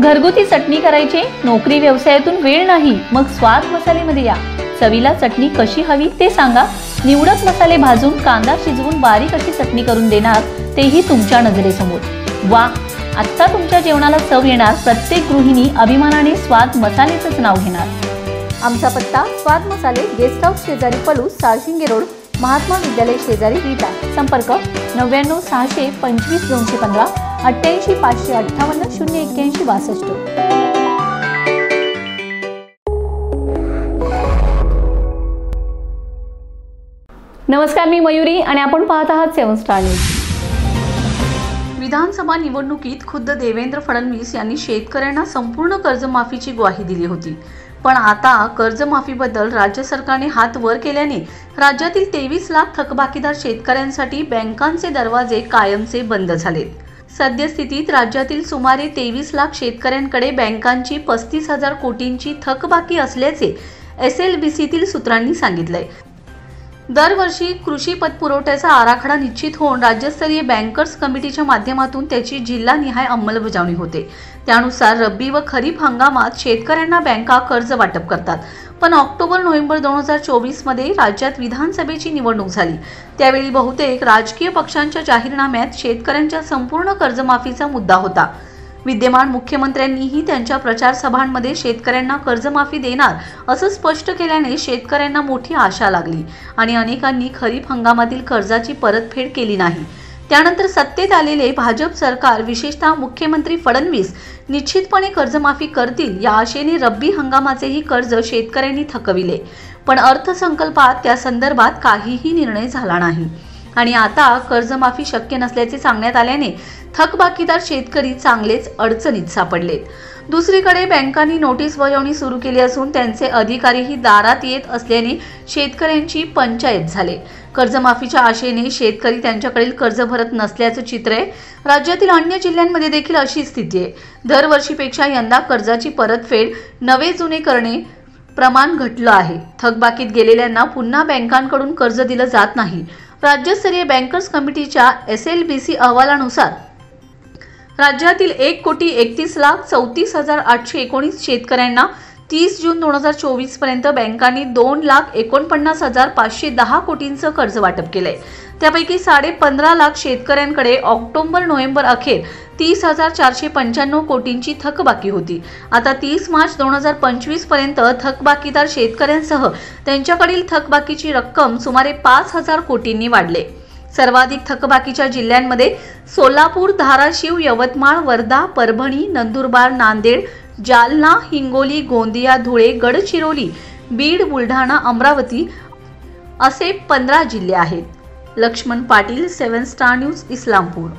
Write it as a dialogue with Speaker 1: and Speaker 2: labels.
Speaker 1: घरगुती चटणी करायची, नोकरी व्यवसायातून वेळ नाही, मग स्वाद मसालेमध्ये या। चवीला चटणी कशी हवी ते सांगा। निवडक मसाले भाजून कांदा शिजवून बारीक अशी चटणी करून देणार, तेही तुमच्या नजरेसमोर। वा, आता तुमच्या जेवणाला चव येणार। प्रत्येक गृहिणी अभिमानाने स्वाद मसालेचंच नाव घेणार। आमचा पत्ता स्वाद मसाले, गेस्ट हाऊस शेजारी पलूस, साळशिंगे रोड, महात्मा विद्यालय शेजारी विटा। संपर्क 99 625 215 88 558 081 62। नमस्कार, मी मयुरी आणि आपण पाहत आहात 7 स्टार न्यूज। विधानसभा निवडणुकीत खुद्द देवेंद्र फडणवीस यांनी शेतकऱ्यांना संपूर्ण कर्जमाफीची ग्वाही दिली होती, पण आता कर्जमाफीबद्दल राज्य सरकारने हात वर केल्याने राज्यातील 23 लाख थकबाकीदार शेतकऱ्यांसाठी बँकांचे दरवाजे कायमचे बंद झालेत। सद्यस्थितीत राज्यातील सुमारे 23 लाख शेतकऱ्यांकडे बँकांची 35,000 कोटींची थकबाकी असल्याचे SLBCतील सूत्रांनी सांगितलंय। दरवर्षी कृषी पतपुरवठ्याचा आराखडा निश्चित होऊन राज्यस्तरीय बँकर्स कमिटीच्या माध्यमातून त्याची जिल्हानिहाय अंमलबजावणी होते। त्यानुसार रब्बी व खरीप हंगामात शेतकऱ्यांना बँका कर्ज वाटप करतात। पण ऑक्टोबर-नोव्हेंबर 2024 मध्ये राज्यात विधानसभेची निवडणूक झाली। त्यावेळी बहुतेक राजकीय पक्षांच्या जाहीरनाम्यात शेतकऱ्यांच्या संपूर्ण कर्जमाफीचा मुद्दा होता। विद्यमान मुख्यमंत्र्यांनीही त्यांच्या प्रचार सभांमध्ये शेतकऱ्यांना कर्जमाफी देणार असं स्पष्ट केल्याने शेतकऱ्यांना मोठी आशा लागली आणि अनेकांनी खरीप हंगामातील कर्जाची परतफेड केली नाही। त्यानंतर सत्तेत आलेले भाजप सरकार, विशेषतः मुख्यमंत्री फडणवीस निश्चितपणे कर्जमाफी करतील या आशेने रब्बी हंगामाचेही कर्ज शेतकऱ्यांनी थकविले, पण अर्थसंकल्पात त्या संदर्भात काहीही निर्णय झाला नाही आणि आता कर्जमाफी शक्य नसल्याचे सांगण्यात आल्याने थकबाकीदार शेतकरी चांगलेच अडचणीत सापडलेत। दुसरीकडे बँकांनी नोटीस बजावणी सुरू केली असून त्यांचे अधिकारीही दारात येत असल्याने शेतकऱ्यांची पंचायत झाले। कर्जमाफीच्या आशेने शेतकरी त्यांच्याकडील कर्ज भरत नसल्याचं चित्र आहे। राज्यातील अन्य जिल्ह्यांमध्ये देखील अशी स्थिती आहे। दरवर्षीपेक्षा यंदा कर्जाची परतफेड नवे जुने करणे प्रमाण घटलं आहे। थकबाकीत गेलेल्यांना पुन्हा बँकांकडून कर्ज दिलं जात नाही। राज्यस्तरीय बँकर्स कमिटीच्या SLBC अहवालानुसार राज्यातील 1,31,34,819 शेतकऱ्यांना 30 जून 2024 पर्यंत बँकांनी 2,49,510 कोटींचं कर्ज वाटप केलंय। त्यापैकी 15.5 लाख शेतकऱ्यांकडे ऑक्टोबर-नोव्हेंबर अखेर 30,495 कोटींची थकबाकी होती। आता 30 मार्च 2025 पर्यंत थकबाकीदार शेतकऱ्यांसह त्यांच्याकडील थकबाकीची रक्कम सुमारे 5,000 कोटींनी वाढले। सर्वाधिक थकबाकीच्या जिल्ह्यांमध्ये सोलापूर, धाराशिव, यवतमाळ, वर्धा, परभणी, नंदुरबार, नांदेड, जालना, हिंगोली, गोंदिया, धुळे, गडचिरोली, बीड, बुलढाणा, अमरावती असे 15 जिल्हे आहेत। Laxman Patil, 7 star news, Islampur.